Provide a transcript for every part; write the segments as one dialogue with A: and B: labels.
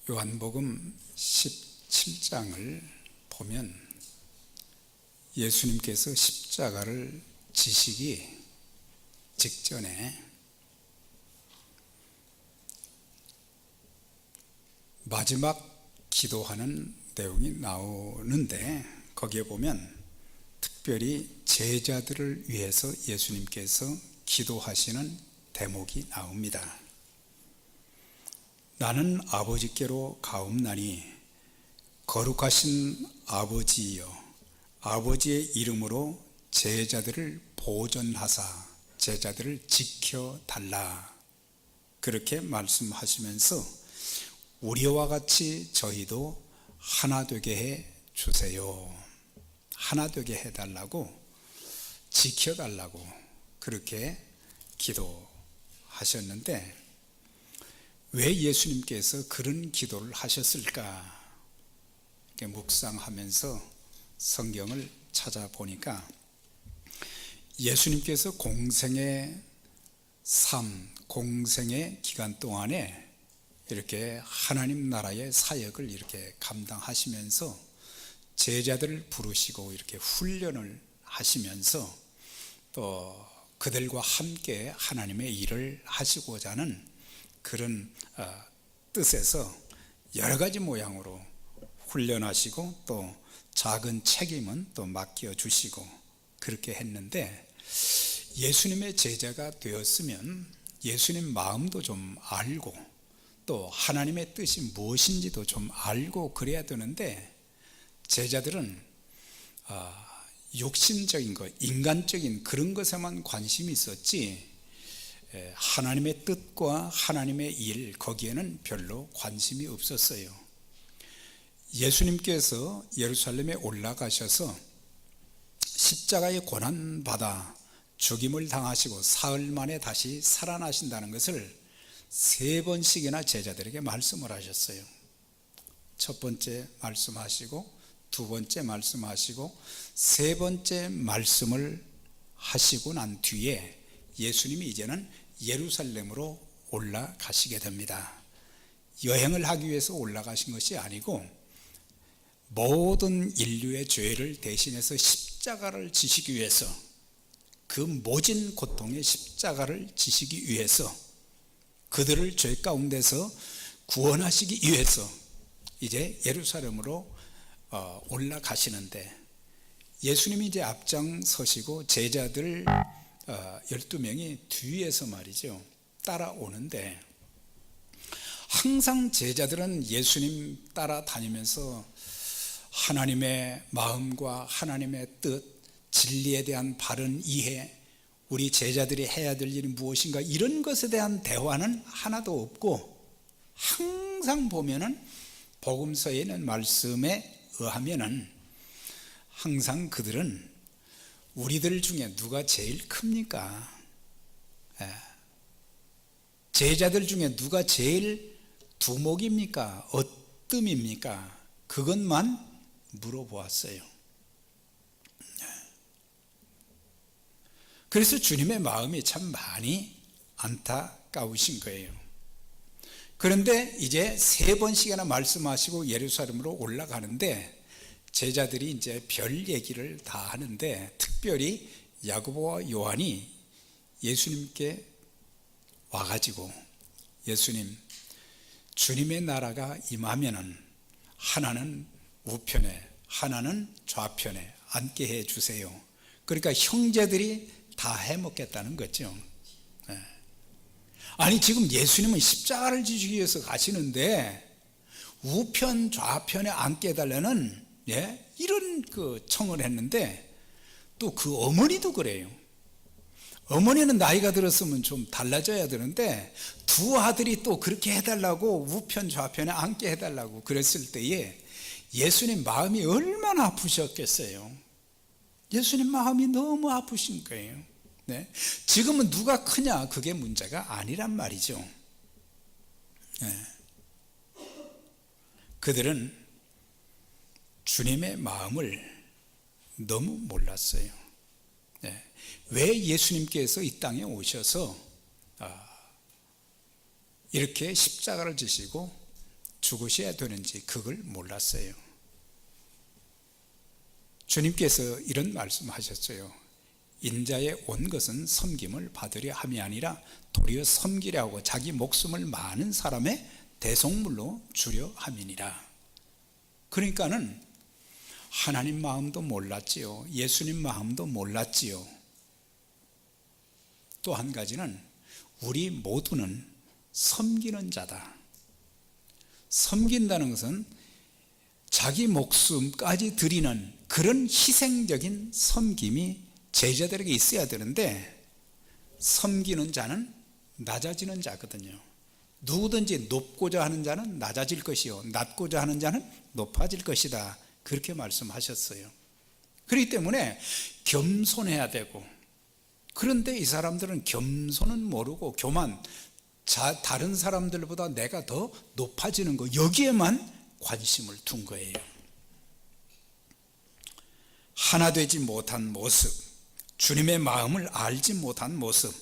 A: 요한복음 17장을 보면 예수님께서 십자가를 지시기 직전에 마지막 기도하는 내용이 나오는데, 거기에 보면 특별히 제자들을 위해서 예수님께서 기도하시는 대목이 나옵니다. 나는 아버지께로 가옵나니 거룩하신 아버지여, 아버지의 이름으로 제자들을 보존하사 제자들을 지켜달라, 그렇게 말씀하시면서 우리와 같이 저희도 하나 되게 해 주세요, 하나 되게 해달라고, 지켜달라고 그렇게 기도하셨는데, 왜 예수님께서 그런 기도를 하셨을까 이렇게 묵상하면서 성경을 찾아보니까, 예수님께서 공생의 삶, 공생의 기간 동안에 이렇게 하나님 나라의 사역을 이렇게 감당하시면서 제자들을 부르시고 이렇게 훈련을 하시면서 또 그들과 함께 하나님의 일을 하시고자 하는 그런 뜻에서 여러 가지 모양으로 훈련하시고 또 작은 책임은 또 맡겨주시고 그렇게 했는데, 예수님의 제자가 되었으면 예수님 마음도 좀 알고 또 하나님의 뜻이 무엇인지도 좀 알고 그래야 되는데, 제자들은 육신적인 것, 인간적인 그런 것에만 관심이 있었지 하나님의 뜻과 하나님의 일, 거기에는 별로 관심이 없었어요. 예수님께서 예루살렘에 올라가셔서 십자가에 고난받아 죽임을 당하시고 사흘 만에 다시 살아나신다는 것을 3번씩이나 제자들에게 말씀을 하셨어요. 첫 번째 말씀하시고, 두 번째 말씀하시고, 3번째 말씀을 하시고 난 뒤에 예수님이 이제는 예루살렘으로 올라가시게 됩니다. 여행을 하기 위해서 올라가신 것이 아니고 모든 인류의 죄를 대신해서 십자가를 지시기 위해서, 그 모진 고통의 십자가를 지시기 위해서, 그들을 죄 가운데서 구원하시기 위해서 이제 예루살렘으로 올라가시는데, 예수님이 이제 앞장서시고 제자들 12명이 뒤에서 말이죠 따라오는데, 항상 제자들은 예수님 따라다니면서 하나님의 마음과 하나님의 뜻, 진리에 대한 바른 이해, 우리 제자들이 해야 될 일이 무엇인가, 이런 것에 대한 대화는 하나도 없고, 항상 보면은 복음서에 있는 말씀에 의하면은 항상 그들은 우리들 중에 누가 제일 큽니까? 제자들 중에 누가 제일 두목입니까? 어뜸입니까? 그것만 물어보았어요. 그래서 주님의 마음이 참 많이 안타까우신 거예요. 그런데 이제 3번씩이나 말씀하시고 예루살렘으로 올라가는데, 제자들이 이제 별 얘기를 다 하는데, 특별히 야고보와 요한이 예수님께 와가지고, 예수님, 주님의 나라가 임하면은 하나는 우편에 하나는 좌편에 앉게 해 주세요. 그러니까 형제들이 다 해먹겠다는 거죠. 아니, 지금 예수님은 십자가를 지시기 위해서 가시는데 우편 좌편에 앉게 해달라는 이런 그 청을 했는데, 또 그 어머니도 그래요. 어머니는 나이가 들었으면 좀 달라져야 되는데, 두 아들이 또 그렇게 해달라고 우편 좌편에 앉게 해달라고 그랬을 때에 예수님 마음이 얼마나 아프셨겠어요. 예수님 마음이 너무 아프신 거예요. 지금은 누가 크냐, 그게 문제가 아니란 말이죠. 그들은 주님의 마음을 너무 몰랐어요. 왜 예수님께서 이 땅에 오셔서 이렇게 십자가를 지시고 죽으셔야 되는지 그걸 몰랐어요. 주님께서 이런 말씀하셨어요. 인자에 온 것은 섬김을 받으려 함이 아니라 도리어 섬기려 하고 자기 목숨을 많은 사람의 대속물로 주려 함이니라. 그러니까는 하나님 마음도 몰랐지요. 예수님 마음도 몰랐지요. 또 한 가지는 우리 모두는 섬기는 자다. 섬긴다는 것은 자기 목숨까지 드리는 그런 희생적인 섬김이 제자들에게 있어야 되는데, 섬기는 자는 낮아지는 자거든요. 누구든지 높고자 하는 자는 낮아질 것이요 낮고자 하는 자는 높아질 것이다, 그렇게 말씀하셨어요. 그렇기 때문에 겸손해야 되고, 그런데 이 사람들은 겸손은 모르고 교만, 다른 사람들보다 내가 더 높아지는 거, 여기에만 관심을 둔 거예요. 하나 되지 못한 모습, 주님의 마음을 알지 못한 모습,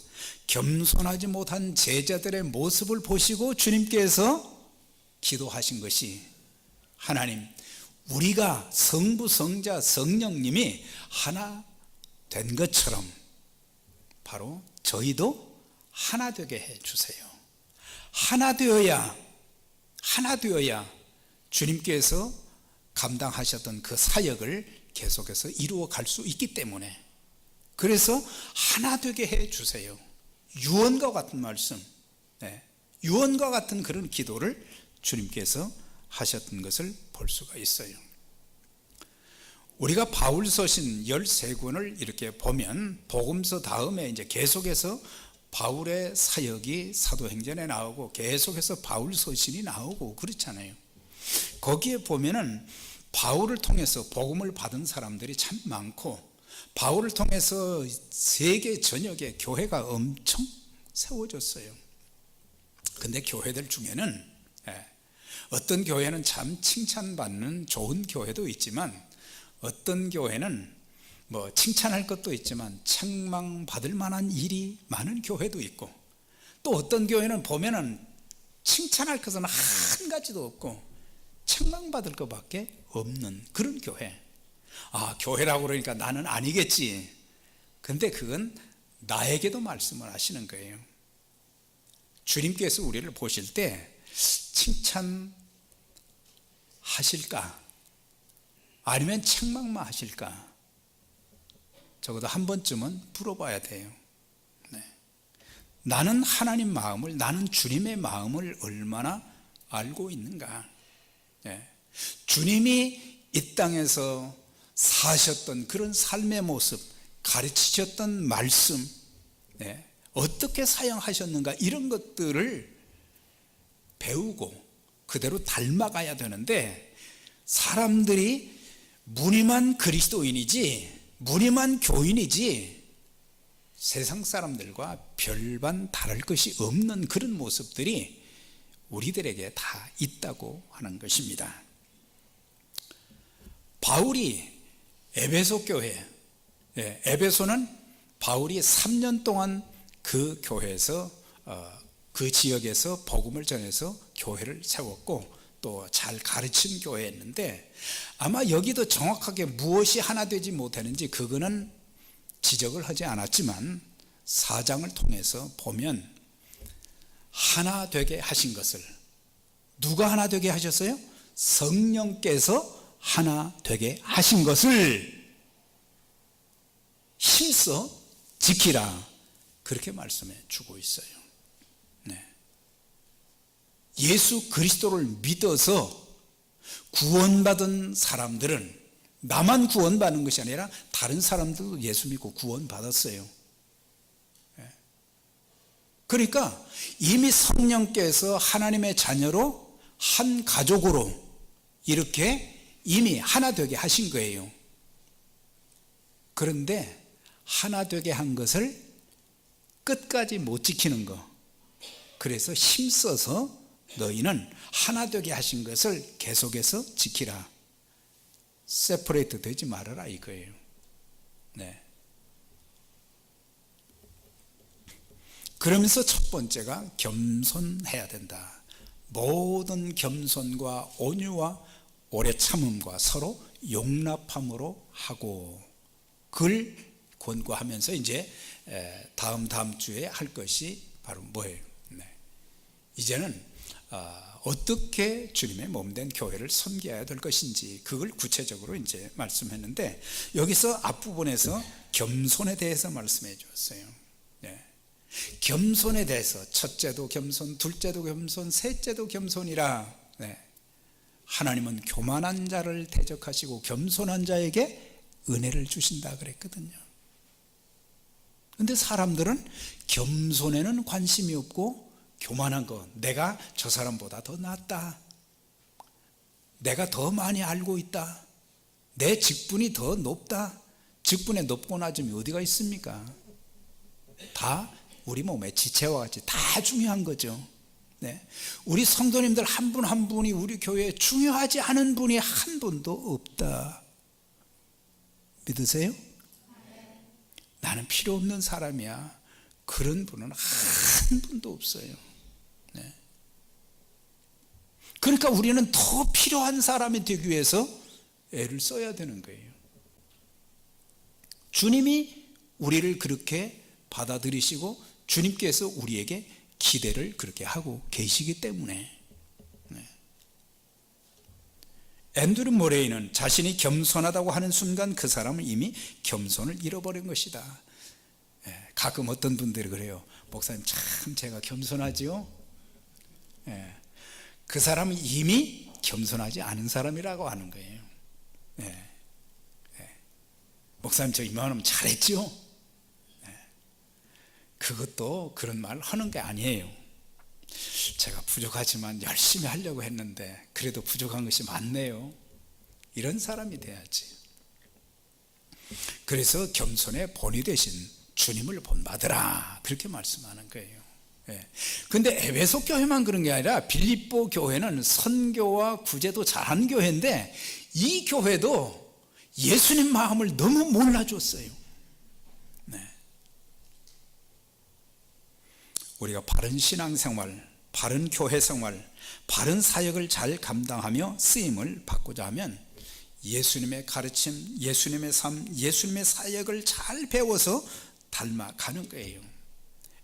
A: 겸손하지 못한 제자들의 모습을 보시고 주님께서 기도하신 것이, 하나님, 우리가 성부, 성자, 성령님이 하나 된 것처럼 바로 저희도 하나 되게 해 주세요. 하나 되어야 주님께서 감당하셨던 그 사역을 계속해서 이루어 갈 수 있기 때문에, 그래서 하나 되게 해 주세요. 유언과 같은 말씀, 유언과 같은 그런 기도를 주님께서 하셨던 것을 볼 수가 있어요. 우리가 바울서신 13권을 이렇게 보면 복음서 다음에 이제 계속해서 바울의 사역이 사도행전에 나오고 계속해서 바울서신이 나오고 그렇잖아요. 거기에 보면은 바울을 통해서 복음을 받은 사람들이 참 많고, 바울을 통해서 세계 전역에 교회가 엄청 세워졌어요. 근데 교회들 중에는 어떤 교회는 참 칭찬받는 좋은 교회도 있지만, 어떤 교회는 뭐 칭찬할 것도 있지만 책망받을 만한 일이 많은 교회도 있고, 또 어떤 교회는 보면은 칭찬할 것은 한 가지도 없고 책망받을 것밖에 없는 그런 교회. 교회라고 그러니까 나는 아니겠지. 근데 그건 나에게도 말씀을 하시는 거예요. 주님께서 우리를 보실 때 칭찬하실까? 아니면 책망만 하실까? 적어도 한 번쯤은 물어봐야 돼요. 나는 하나님 마음을, 나는 주님의 마음을 얼마나 알고 있는가? 주님이 이 땅에서 사셨던 그런 삶의 모습, 가르치셨던 말씀, 어떻게 사용하셨는가, 이런 것들을 배우고 그대로 닮아가야 되는데, 사람들이 무늬만 그리스도인이지, 무늬만 교인이지 세상 사람들과 별반 다를 것이 없는 그런 모습들이 우리들에게 다 있다고 하는 것입니다. 바울이 에베소 교회, 에베소는 바울이 3년 동안 그 교회에서 그 지역에서 복음을 전해서 교회를 세웠고 또 잘 가르친 교회였는데, 아마 여기도 정확하게 무엇이 하나 되지 못하는지 그거는 지적을 하지 않았지만 4장을 통해서 보면 하나 되게 하신 것을, 누가 하나 되게 하셨어요? 성령께서 하나 되게 하신 것을 힘써 지키라, 그렇게 말씀해 주고 있어요. 예수 그리스도를 믿어서 구원받은 사람들은 나만 구원받는 것이 아니라 다른 사람들도 예수 믿고 구원받았어요. 그러니까 이미 성령께서 하나님의 자녀로 한 가족으로 이렇게 이미 하나 되게 하신 거예요. 그런데 하나 되게 한 것을 끝까지 못 지키는 거, 그래서 힘써서 너희는 하나 되게 하신 것을 계속해서 지키라, 세퍼레이트 되지 말아라, 이거예요. 그러면서 첫 번째가 겸손해야 된다. 모든 겸손과 온유와 오래 참음과 서로 용납함으로 하고, 그걸 권고하면서 이제 다음 주에 할 것이 바로 뭐예요? 이제는 어떻게 주님의 몸된 교회를 섬겨야 될 것인지 그걸 구체적으로 이제 말씀했는데, 여기서 앞부분에서 겸손에 대해서 말씀해 주었어요. 겸손에 대해서 첫째도 겸손, 둘째도 겸손, 셋째도 겸손이라. 하나님은 교만한 자를 대적하시고 겸손한 자에게 은혜를 주신다 그랬거든요. 그런데 사람들은 겸손에는 관심이 없고, 교만한 거, 내가 저 사람보다 더 낫다, 내가 더 많이 알고 있다, 내 직분이 더 높다. 직분에 높고 낮음이 어디가 있습니까? 다 우리 몸의 지체와 같이 다 중요한 거죠. 우리 성도님들 한 분 한 분이 우리 교회에 중요하지 않은 분이 한 분도 없다. 믿으세요? 나는 필요 없는 사람이야, 그런 분은 한 분도 없어요. 그러니까 우리는 더 필요한 사람이 되기 위해서 애를 써야 되는 거예요. 주님이 우리를 그렇게 받아들이시고 주님께서 우리에게 기대를 그렇게 하고 계시기 때문에. 앤드류 모레이는 자신이 겸손하다고 하는 순간 그 사람은 이미 겸손을 잃어버린 것이다. 가끔 어떤 분들이 그래요. 목사님, 참 제가 겸손하지요? 그 사람은 이미 겸손하지 않은 사람이라고 하는 거예요. 목사님, 저 이만하면 잘했지요? 그것도 그런 말 하는 게 아니에요. 제가 부족하지만 열심히 하려고 했는데 그래도 부족한 것이 많네요. 이런 사람이 돼야지. 그래서 겸손의 본이 되신 주님을 본받으라, 그렇게 말씀하는 거예요. 근데 에베소 교회만 그런 게 아니라 빌립보 교회는 선교와 구제도 잘하는 교회인데, 이 교회도 예수님 마음을 너무 몰라줬어요. 우리가 바른 신앙생활, 바른 교회생활, 바른 사역을 잘 감당하며 쓰임을 받고자 하면 예수님의 가르침, 예수님의 삶, 예수님의 사역을 잘 배워서 닮아가는 거예요.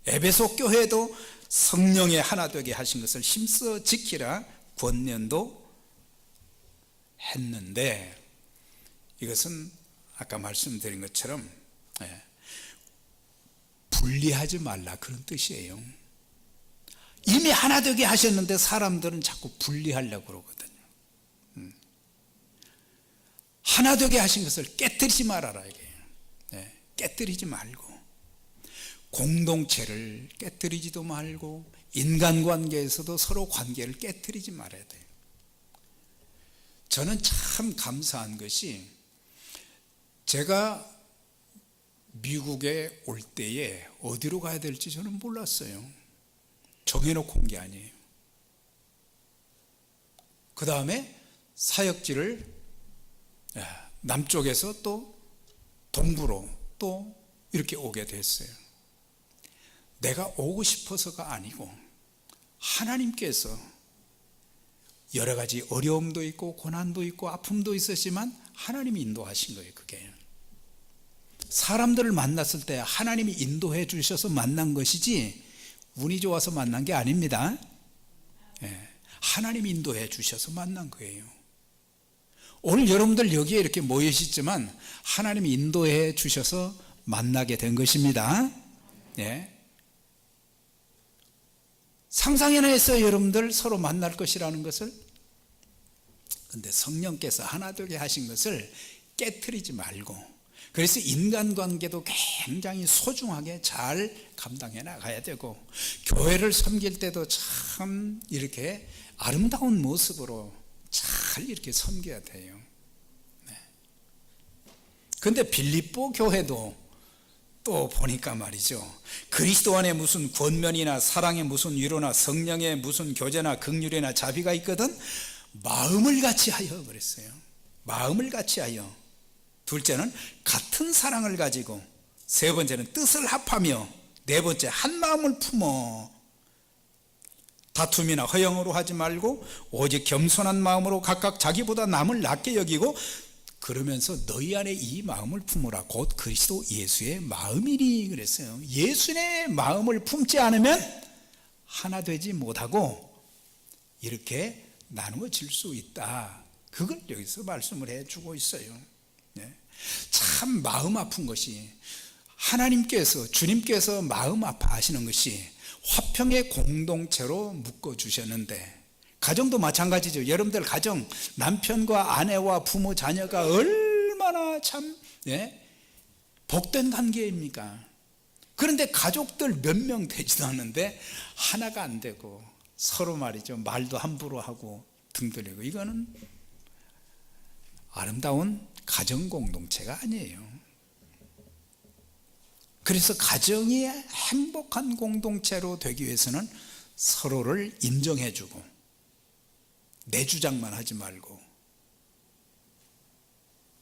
A: 에베소 교회도 성령의 하나 되게 하신 것을 힘써 지키라 권면도 했는데, 이것은 아까 말씀드린 것처럼 분리하지 말라, 그런 뜻이에요. 이미 하나 되게 하셨는데 사람들은 자꾸 분리하려고 그러거든요. 하나 되게 하신 것을 깨뜨리지 말아라, 이게. 깨뜨리지 말고, 공동체를 깨뜨리지도 말고, 인간관계에서도 서로 관계를 깨뜨리지 말아야 돼요. 저는 참 감사한 것이, 제가 미국에 올 때에 어디로 가야 될지 저는 몰랐어요. 정해놓고 온 게 아니에요. 그 다음에 사역지를 남쪽에서 또 동부로 또 이렇게 오게 됐어요. 내가 오고 싶어서가 아니고 하나님께서 여러 가지 어려움도 있고 고난도 있고 아픔도 있었지만 하나님이 인도하신 거예요. 그게 사람들을 만났을 때 하나님이 인도해 주셔서 만난 것이지 운이 좋아서 만난 게 아닙니다. 하나님이 인도해 주셔서 만난 거예요. 오늘 여러분들 여기에 이렇게 모이시지만 하나님이 인도해 주셔서 만나게 된 것입니다. 상상이나 했어요, 여러분들 서로 만날 것이라는 것을? 근데 성령께서 하나 되게 하신 것을 깨트리지 말고, 그래서 인간관계도 굉장히 소중하게 잘 감당해 나가야 되고, 교회를 섬길 때도 참 이렇게 아름다운 모습으로 잘 이렇게 섬겨야 돼요. 그런데 빌립보 교회도 또 보니까 말이죠, 그리스도 안에 무슨 권면이나 사랑에 무슨 위로나 성령의 무슨 교제나 긍휼이나 자비가 있거든 마음을 같이 하여 그랬어요. 마음을 같이 하여. 둘째는 같은 사랑을 가지고, 세 번째는 뜻을 합하며, 네 번째 한 마음을 품어 다툼이나 허영으로 하지 말고 오직 겸손한 마음으로 각각 자기보다 남을 낮게 여기고 그러면서 너희 안에 이 마음을 품으라 곧 그리스도 예수의 마음이니 그랬어요. 예수의 마음을 품지 않으면 하나 되지 못하고 이렇게 나누어질 수 있다. 그걸 여기서 말씀을 해주고 있어요. 참 마음 아픈 것이 하나님께서 주님께서 마음 아파하시는 것이 화평의 공동체로 묶어주셨는데 가정도 마찬가지죠. 여러분들 가정 남편과 아내와 부모 자녀가 얼마나 참 복된 관계입니까? 그런데 가족들 몇 명 되지도 않는데 하나가 안 되고 서로 말이죠. 말도 함부로 하고 등들리고 이거는 아름다운 가정 공동체가 아니에요. 그래서 가정이 행복한 공동체로 되기 위해서는 서로를 인정해주고 내 주장만 하지 말고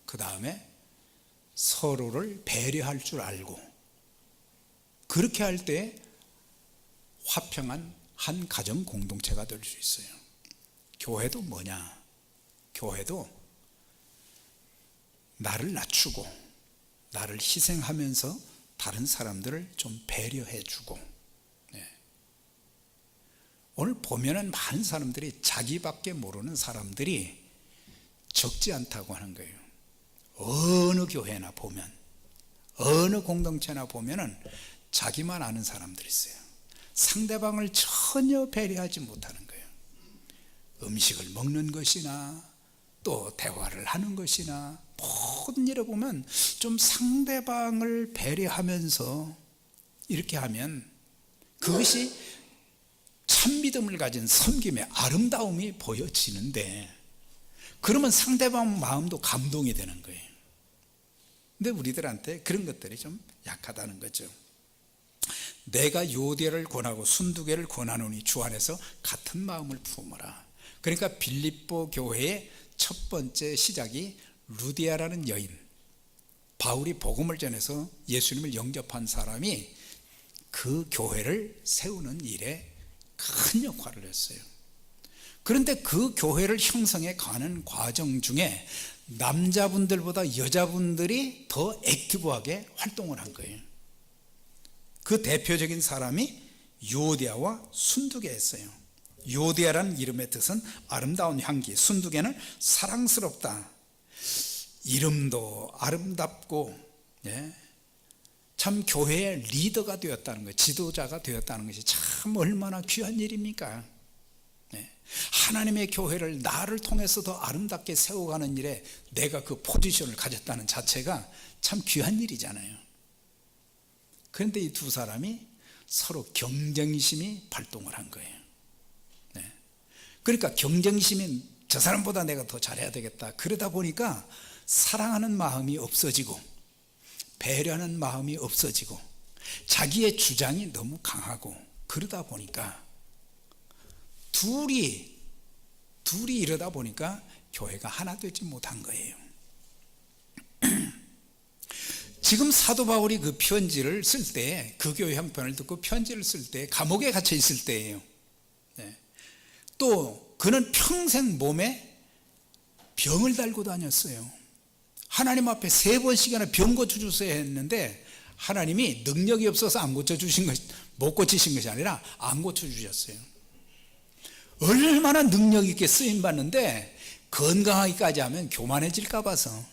A: 그 다음에 서로를 배려할 줄 알고 그렇게 할 때 화평한 한 가정 공동체가 될 수 있어요. 교회도 뭐냐? 교회도 나를 낮추고 나를 희생하면서 다른 사람들을 좀 배려해주고 오늘 보면은 많은 사람들이 자기밖에 모르는 사람들이 적지 않다고 하는 거예요. 어느 교회나 보면 어느 공동체나 보면은 자기만 아는 사람들이 있어요. 상대방을 전혀 배려하지 못하는 거예요. 음식을 먹는 것이나 또 대화를 하는 것이나 모든 일을 보면 좀 상대방을 배려하면서 이렇게 하면 그것이 참 믿음을 가진 섬김의 아름다움이 보여지는데 그러면 상대방 마음도 감동이 되는 거예요. 근데 우리들한테 그런 것들이 좀 약하다는 거죠. 내가 요대를 권하고 순두개를 권하노니 주 안에서 같은 마음을 품어라. 그러니까 빌립보 교회의 첫 번째 시작이 루디아라는 여인, 바울이 복음을 전해서 예수님을 영접한 사람이 그 교회를 세우는 일에 큰 역할을 했어요. 그런데 그 교회를 형성해 가는 과정 중에 남자분들보다 여자분들이 더 액티브하게 활동을 한 거예요. 그 대표적인 사람이 요디아와 순두개였어요. 요디아라는 이름의 뜻은 아름다운 향기, 순두개는 사랑스럽다. 이름도 아름답고 참 교회의 리더가 되었다는 것, 지도자가 되었다는 것이 참 얼마나 귀한 일입니까? 하나님의 교회를 나를 통해서 더 아름답게 세워가는 일에 내가 그 포지션을 가졌다는 자체가 참 귀한 일이잖아요. 그런데 이 두 사람이 서로 경쟁심이 발동을 한 거예요. 그러니까 경쟁심이 저 사람보다 내가 더 잘해야 되겠다. 그러다 보니까 사랑하는 마음이 없어지고 배려하는 마음이 없어지고 자기의 주장이 너무 강하고 그러다 보니까 둘이 이러다 보니까 교회가 하나 되지 못한 거예요. 지금 사도 바울이 그 편지를 쓸 때, 그 교회 형편을 듣고 편지를 쓸 때 감옥에 갇혀 있을 때예요. 또 그는 평생 몸에 병을 달고 다녔어요. 하나님 앞에 3번씩이나 병 고쳐주세요 했는데 하나님이 능력이 없어서 안 고쳐주신 것이, 못 고치신 것이 아니라 안 고쳐주셨어요. 얼마나 능력 있게 쓰임받는데 건강하기까지 하면 교만해질까 봐서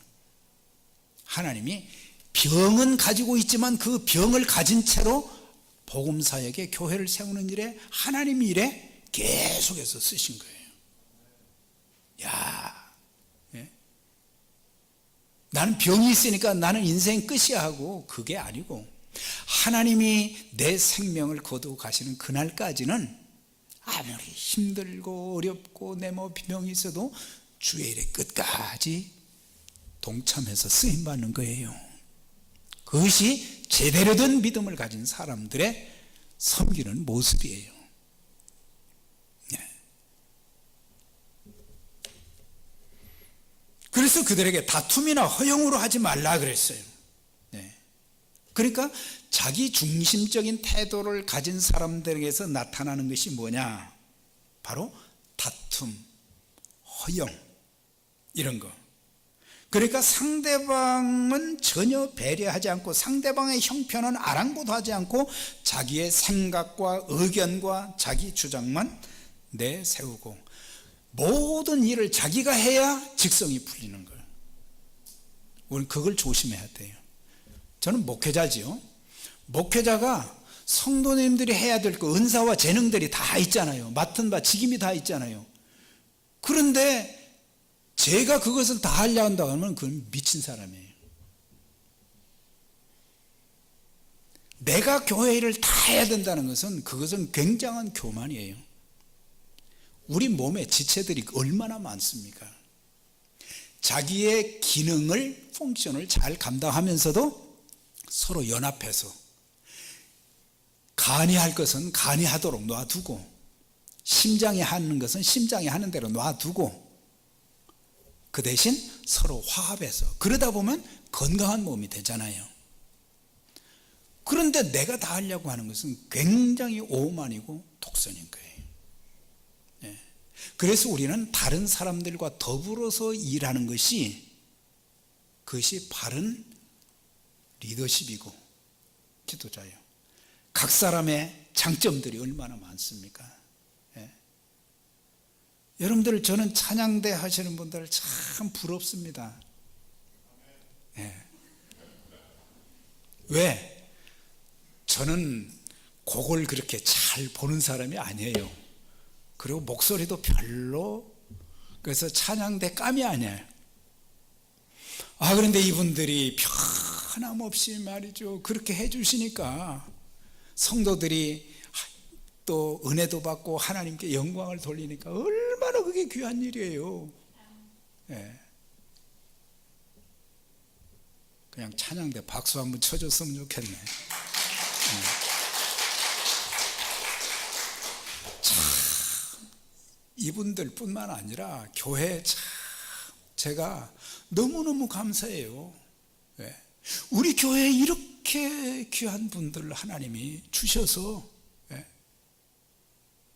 A: 하나님이 병은 가지고 있지만 그 병을 가진 채로 복음사역에 교회를 세우는 일에 하나님 일에 계속해서 쓰신 거예요. 야, 나는 병이 있으니까 나는 인생 끝이야 하고 그게 아니고 하나님이 내 생명을 거두어 가시는 그날까지는 아무리 힘들고 어렵고 내 몸에 병이 있어도 주의 일에 끝까지 동참해서 쓰임받는 거예요. 그것이 제대로 된 믿음을 가진 사람들의 섬기는 모습이에요. 그래서 그들에게 다툼이나 허영으로 하지 말라 그랬어요. 그러니까 자기 중심적인 태도를 가진 사람들에게서 나타나는 것이 뭐냐? 바로 다툼, 허영, 이런 거. 그러니까 상대방은 전혀 배려하지 않고 상대방의 형편은 아랑곳하지 않고 자기의 생각과 의견과 자기 주장만 내세우고 모든 일을 자기가 해야 직성이 풀리는 거예요. 우리는 그걸 조심해야 돼요. 저는 목회자지요. 목회자가 성도님들이 해야 될 거, 은사와 재능들이 다 있잖아요. 맡은 바, 직임이 다 있잖아요. 그런데 제가 그것을 다 하려 한다고 하면 그건 미친 사람이에요. 내가 교회 일을 다 해야 된다는 것은 그것은 굉장한 교만이에요. 우리 몸에 지체들이 얼마나 많습니까? 자기의 기능을, 펑션을 잘 감당하면서도 서로 연합해서 간이 할 것은 간이 하도록 놔두고 심장이 하는 것은 심장이 하는 대로 놔두고 그 대신 서로 화합해서 그러다 보면 건강한 몸이 되잖아요. 그런데 내가 다 하려고 하는 것은 굉장히 오만이고 독선인 거예요. 예. 그래서 우리는 다른 사람들과 더불어서 일하는 것이 그것이 바른 리더십이고 지도자예요. 각 사람의 장점들이 얼마나 많습니까? 예. 여러분들, 저는 찬양대 하시는 분들 참 부럽습니다. 예. 왜? 저는 곡을 그렇게 잘 보는 사람이 아니에요. 그리고 목소리도 별로, 그래서 찬양대 깜이 아니에요. 그런데 이분들이 변함없이 말이죠, 그렇게 해주시니까 성도들이 또 은혜도 받고 하나님께 영광을 돌리니까 얼마나 그게 귀한 일이에요. 예. 그냥 찬양대 박수 한번 쳐줬으면 좋겠네. 참 이분들 뿐만 아니라 교회 참 제가 너무너무 감사해요. 예. 우리 교회에 이렇게 귀한 분들 하나님이 주셔서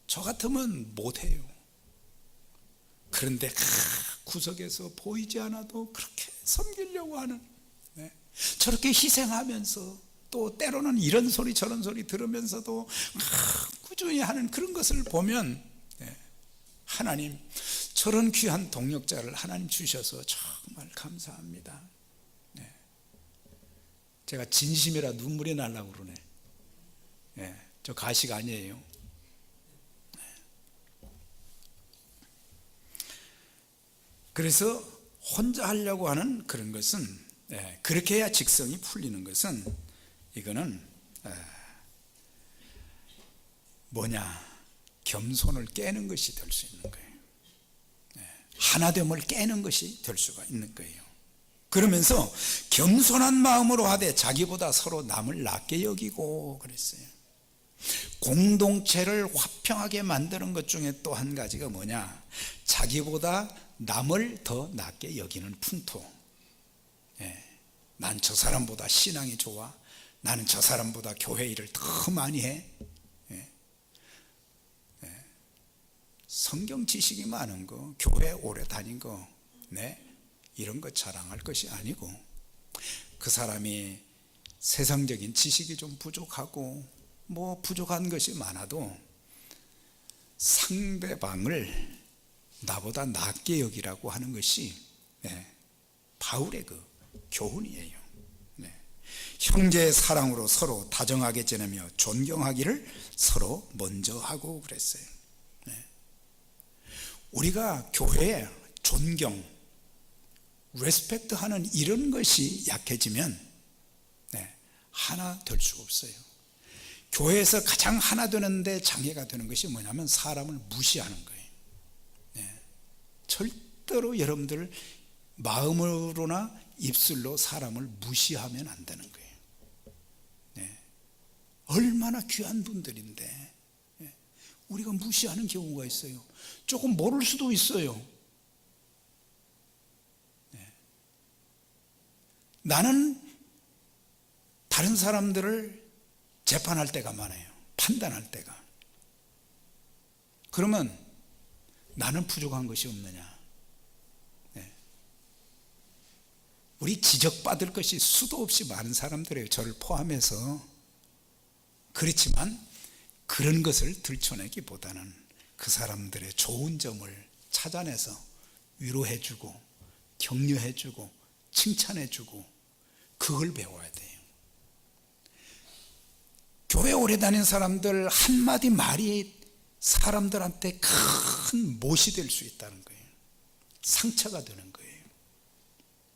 A: 저 같으면 못해요. 그런데 구석에서 보이지 않아도 그렇게 섬기려고 하는, 저렇게 희생하면서 또 때로는 이런 소리 저런 소리 들으면서도 꾸준히 하는 그런 것을 보면 하나님, 저런 귀한 동력자를 하나님 주셔서 정말 감사합니다. 제가 진심이라 눈물이 나려고 그러네. 저 가식 아니에요. 그래서 혼자 하려고 하는 그런 것은, 그렇게 해야 직성이 풀리는 것은, 이거는 겸손을 깨는 것이 될 수 있는 거예요. 하나됨을 깨는 것이 될 수가 있는 거예요. 그러면서 겸손한 마음으로 하되 자기보다 서로 남을 낮게 여기고 그랬어요. 공동체를 화평하게 만드는 것 중에 또 한 가지가 자기보다 남을 더 낮게 여기는 풍토. 난 저 사람보다 신앙이 좋아. 나는 저 사람보다 교회 일을 더 많이 해. 성경 지식이 많은 거, 교회 오래 다닌 거, 이런 거 자랑할 것이 아니고, 그 사람이 세상적인 지식이 좀 부족하고 부족한 것이 많아도 상대방을 나보다 낮게 여기라고 하는 것이 바울의 그 교훈이에요. 형제의 사랑으로 서로 다정하게 지내며 존경하기를 서로 먼저 하고 그랬어요. 우리가 교회에 존경, 레스펙트 하는 이런 것이 약해지면 하나 될 수가 없어요. 교회에서 가장 하나 되는데 장애가 되는 것이 사람을 무시하는 거예요. 절대로 여러분들 마음으로나 입술로 사람을 무시하면 안 되는 거예요. 얼마나 귀한 분들인데 우리가 무시하는 경우가 있어요. 조금 모를 수도 있어요. 나는 다른 사람들을 재판할 때가 많아요. 판단할 때가. 그러면 나는 부족한 것이 없느냐. 네. 우리 지적받을 것이 수도 없이 많은 사람들이에요. 저를 포함해서. 그렇지만 그런 것을 들춰내기보다는 그 사람들의 좋은 점을 찾아내서 위로해주고 격려해주고 칭찬해주고 그걸 배워야 돼요. 교회 오래 다닌 사람들 한마디 말이 사람들한테 큰 못이 될 수 있다는 거예요. 상처가 되는 거예요.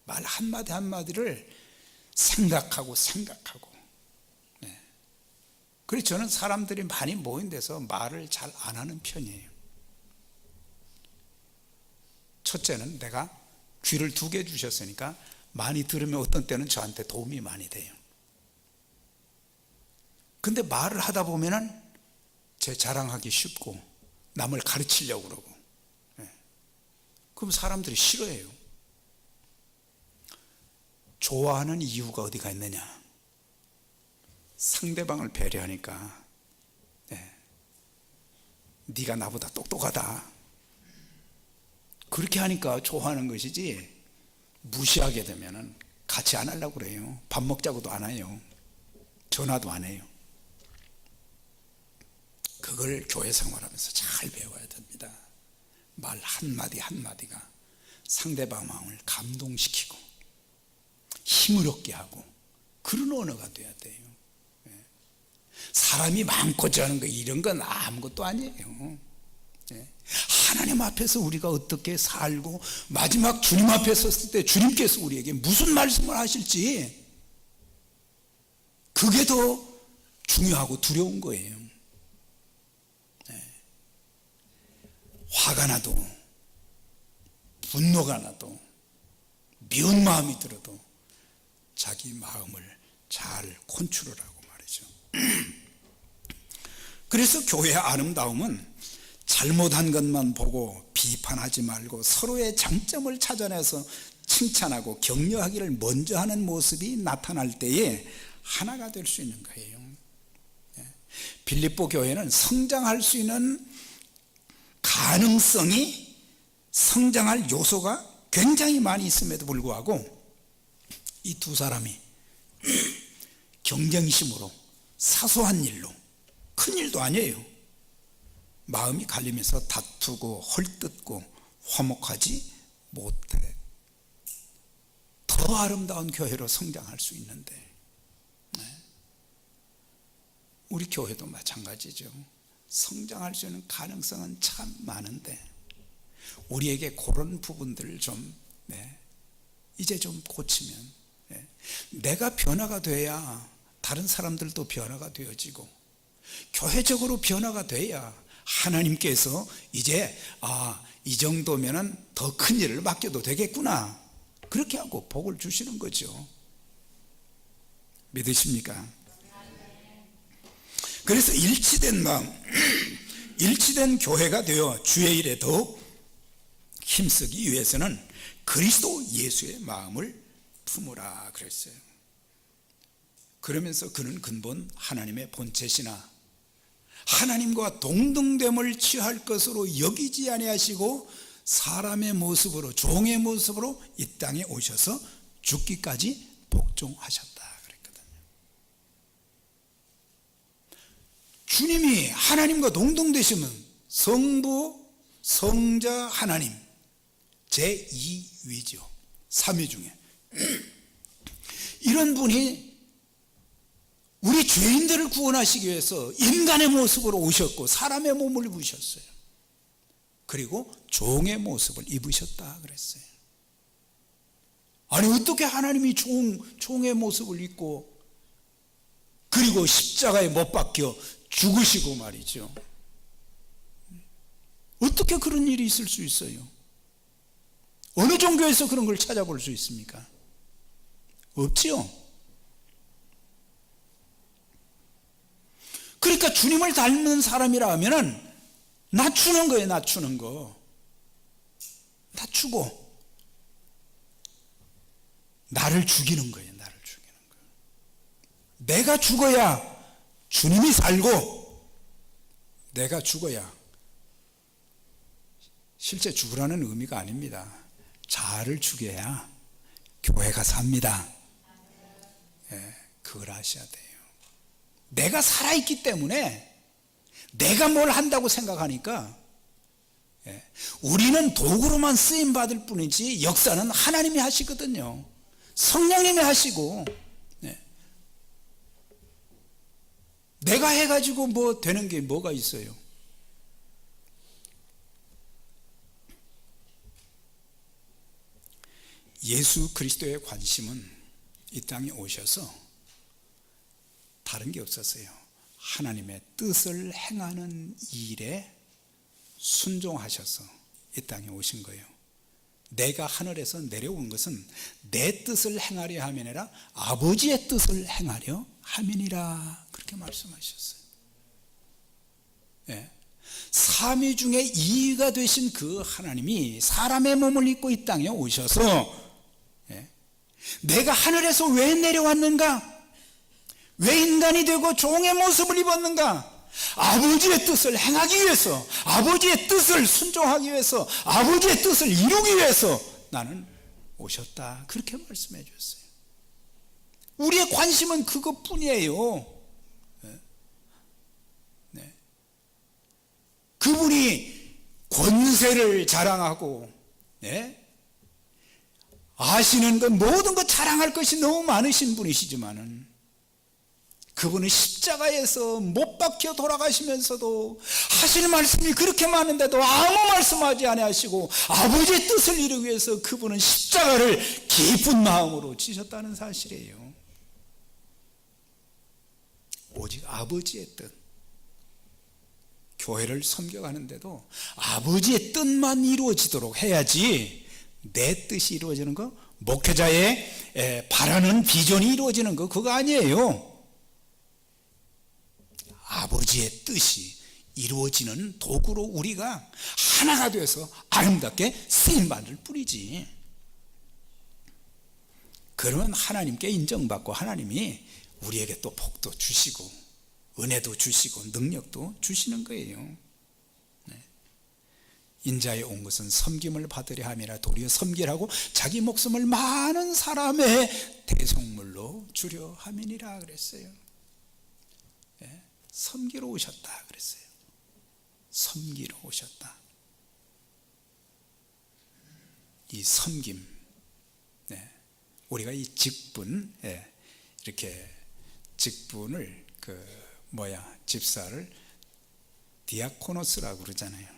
A: 말 한마디 한마디를 생각하고 네. 그래서 저는 사람들이 많이 모인 데서 말을 잘 안 하는 편이에요. 첫째는 내가 귀를 2개 주셨으니까 많이 들으면 어떤 때는 저한테 도움이 많이 돼요. 근데 말을 하다 보면은 제 자랑하기 쉽고 남을 가르치려고 그러고, 네. 그럼 사람들이 싫어해요. 좋아하는 이유가 어디가 있느냐? 상대방을 배려하니까. 네. 네가 나보다 똑똑하다. 그렇게 하니까 좋아하는 것이지, 무시하게 되면은 같이 안 하려고 그래요. 밥 먹자고도 안 해요. 전화도 안 해요. 그걸 교회 생활하면서 잘 배워야 됩니다. 말 한마디 한마디가 상대방 마음을 감동시키고 힘을 얻게 하고 그런 언어가 돼야 돼요. 사람이 많고자 하는 거 이런 건 아무것도 아니에요. 하나님 앞에서 우리가 어떻게 살고 마지막 주님 앞에 섰을 때 주님께서 우리에게 무슨 말씀을 하실지 그게 더 중요하고 두려운 거예요. 화가 나도 분노가 나도 미운 마음이 들어도 자기 마음을 잘 컨트롤하고 말이죠. 그래서 교회의 아름다움은 잘못한 것만 보고 비판하지 말고 서로의 장점을 찾아내서 칭찬하고 격려하기를 먼저 하는 모습이 나타날 때에 하나가 될 수 있는 거예요. 빌립보 교회는 성장할 수 있는 가능성이, 성장할 요소가 굉장히 많이 있음에도 불구하고 이 2사람이 경쟁심으로 사소한 일로, 큰 일도 아니에요, 마음이 갈리면서 다투고 헐뜯고 화목하지 못해 더 아름다운 교회로 성장할 수 있는데, 우리 교회도 마찬가지죠. 성장할 수 있는 가능성은 참 많은데 우리에게 그런 부분들을 좀 이제 좀 고치면, 내가 변화가 돼야 다른 사람들도 변화가 되어지고 교회적으로 변화가 돼야 하나님께서 이제 이 정도면은 더 큰 일을 맡겨도 되겠구나, 그렇게 하고 복을 주시는 거죠. 믿으십니까? 그래서 일치된 마음, 일치된 교회가 되어 주의 일에 더욱 힘쓰기 위해서는 그리스도 예수의 마음을 품으라 그랬어요. 그러면서 그는 근본 하나님의 본체시나 하나님과 동등됨을 취할 것으로 여기지 아니하시고 사람의 모습으로, 종의 모습으로 이 땅에 오셔서 죽기까지 복종하셨다 그랬거든요. 주님이 하나님과 동등되시면 성부, 성자, 하나님 제2위죠. 3위 중에 이런 분이 우리 죄인들을 구원하시기 위해서 인간의 모습으로 오셨고 사람의 몸을 입으셨어요. 그리고 종의 모습을 입으셨다 그랬어요. 아니 어떻게 하나님이 종의 모습을 입고 그리고 십자가에 못 박혀 죽으시고 말이죠. 어떻게 그런 일이 있을 수 있어요? 어느 종교에서 그런 걸 찾아볼 수 있습니까? 없지요. 그러니까 주님을 닮은 사람이라 하면은 낮추는 거예요. 낮추는 거. 낮추고 나를 죽이는 거예요. 나를 죽이는 거. 내가 죽어야 주님이 살고 내가 죽어야 실제 죽으라는 의미가 아닙니다. 자아를 죽여야 교회가 삽니다. 예, 그걸 아셔야 돼요. 내가 살아있기 때문에 내가 뭘 한다고 생각하니까 우리는 도구로만 쓰임받을 뿐이지 역사는 하나님이 하시거든요. 성령님이 하시고 내가 해가지고 뭐 되는 게 뭐가 있어요? 예수 그리스도의 관심은 이 땅에 오셔서 다른 게 없었어요. 하나님의 뜻을 행하는 일에 순종하셔서 이 땅에 오신 거예요. 내가 하늘에서 내려온 것은 내 뜻을 행하려 함이 아니라 아버지의 뜻을 행하려 함이니라, 그렇게 말씀하셨어요. 예. 삼위 중에 2위가 되신 그 하나님이 사람의 몸을 입고 이 땅에 오셔서 내가 하늘에서 왜 내려왔는가? 왜 인간이 되고 종의 모습을 입었는가? 아버지의 뜻을 행하기 위해서, 아버지의 뜻을 순종하기 위해서, 아버지의 뜻을 이루기 위해서 나는 오셨다, 그렇게 말씀해 주셨어요. 우리의 관심은 그것뿐이에요. 그분이 권세를 자랑하고 아시는 것, 모든 것 자랑할 것이 너무 많으신 분이시지만은 그분은 십자가에서 못 박혀 돌아가시면서도 하실 말씀이 그렇게 많은데도 아무 말씀하지 아니하시고 아버지의 뜻을 이루기 위해서 그분은 십자가를 기쁜 마음으로 지셨다는 사실이에요. 오직 아버지의 뜻, 교회를 섬겨가는데도 아버지의 뜻만 이루어지도록 해야지 내 뜻이 이루어지는 거, 목회자의 바라는 비전이 이루어지는 거, 그거 아니에요. 아버지의 뜻이 이루어지는 도구로 우리가 하나가 되어서 아름답게 쓰임받을 뿐이지. 그러면 하나님께 인정받고 하나님이 우리에게 또 복도 주시고 은혜도 주시고 능력도 주시는 거예요. 인자에 온 것은 섬김을 받으려 함이라 도리어 섬기라고 자기 목숨을 많은 사람의 대속물로 주려 함이니라 그랬어요. 섬기러 오셨다 그랬어요. 섬기러 오셨다. 이 섬김, 우리가 이 직분, 이렇게 직분을 집사를 디아코노스라고 그러잖아요.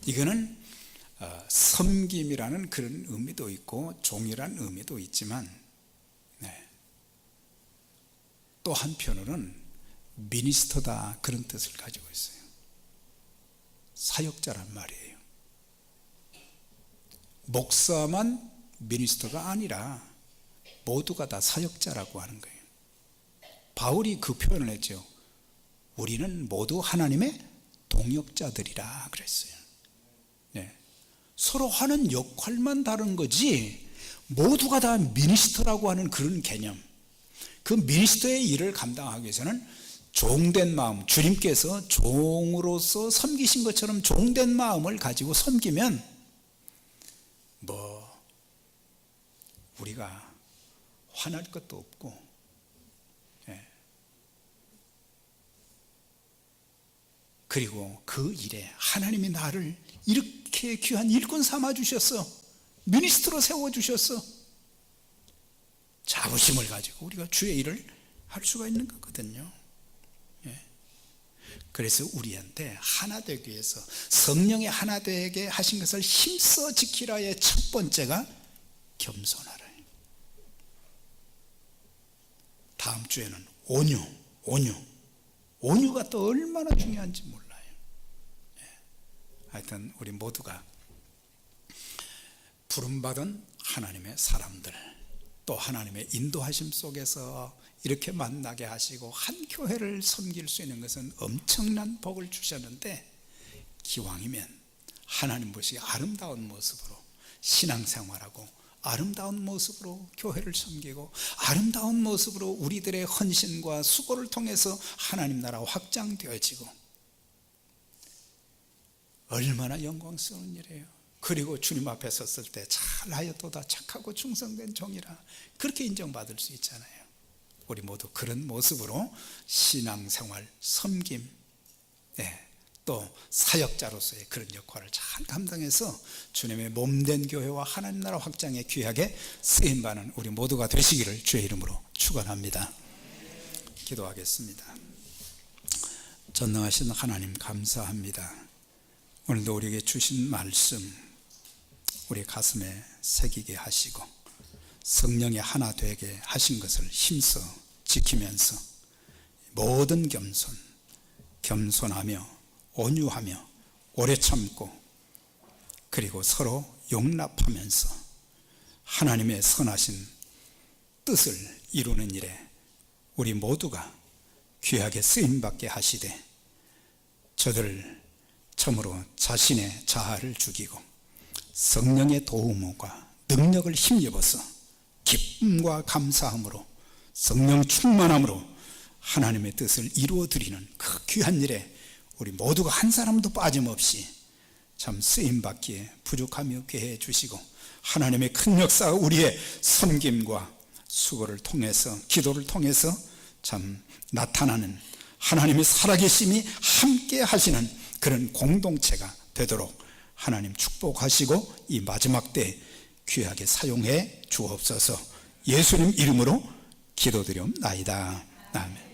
A: 이거는 섬김이라는 그런 의미도 있고 종이라는 의미도 있지만 또 한편으로는 미니스터다, 그런 뜻을 가지고 있어요. 사역자란 말이에요. 목사만 미니스터가 아니라 모두가 다 사역자라고 하는 거예요. 바울이 그 표현을 했죠. 우리는 모두 하나님의 동역자들이라 그랬어요. 서로 하는 역할만 다른 거지 모두가 다 미니스터라고 하는 그런 개념, 그 미니스터의 일을 감당하기 위해서는 종된 마음, 주님께서 종으로서 섬기신 것처럼 종된 마음을 가지고 섬기면 우리가 화날 것도 없고 그리고 그 일에 하나님이 나를 이렇게 귀한 일꾼 삼아 주셨어, 미니스트로 세워 주셨어, 자부심을 가지고 우리가 주의 일을 할 수가 있는 거거든요. 그래서 우리한테 하나 되기 위해서 성령의 하나 되게 하신 것을 힘써 지키라의 첫 번째가 겸손하라. 다음 주에는 온유가 또 얼마나 중요한지 몰라요. 하여튼 우리 모두가 부름받은 하나님의 사람들, 또 하나님의 인도하심 속에서 이렇게 만나게 하시고 한 교회를 섬길 수 있는 것은 엄청난 복을 주셨는데, 기왕이면 하나님 보시기 아름다운 모습으로 신앙생활하고 아름다운 모습으로 교회를 섬기고 아름다운 모습으로 우리들의 헌신과 수고를 통해서 하나님 나라 확장되어지고 얼마나 영광스러운 일이에요. 그리고 주님 앞에 섰을 때 잘하였도다 착하고 충성된 종이라 그렇게 인정받을 수 있잖아요. 우리 모두 그런 모습으로 신앙생활, 섬김, 또 사역자로서의 그런 역할을 잘 감당해서 주님의 몸된 교회와 하나님 나라 확장에 귀하게 쓰임받는 우리 모두가 되시기를 주의 이름으로 축원합니다. 기도하겠습니다. 전능하신 하나님 감사합니다. 오늘도 우리에게 주신 말씀 우리 가슴에 새기게 하시고 성령이 하나 되게 하신 것을 힘써 지키면서 모든 겸손하며 온유하며 오래 참고 그리고 서로 용납하면서 하나님의 선하신 뜻을 이루는 일에 우리 모두가 귀하게 쓰임받게 하시되 저들 참으로 자신의 자아를 죽이고 성령의 도움과 능력을 힘입어서 기쁨과 감사함으로 성령 충만함으로 하나님의 뜻을 이루어 드리는 그 귀한 일에 우리 모두가 한 사람도 빠짐없이 참 쓰임받기에 부족함이 없게 해주시고 하나님의 큰 역사가 우리의 섬김과 수고를 통해서 기도를 통해서 참 나타나는 하나님의 살아계심이 함께 하시는 그런 공동체가 되도록 하나님 축복하시고 이 마지막 때 귀하게 사용해 주옵소서. 예수님 이름으로 기도드리옵나이다. 아멘.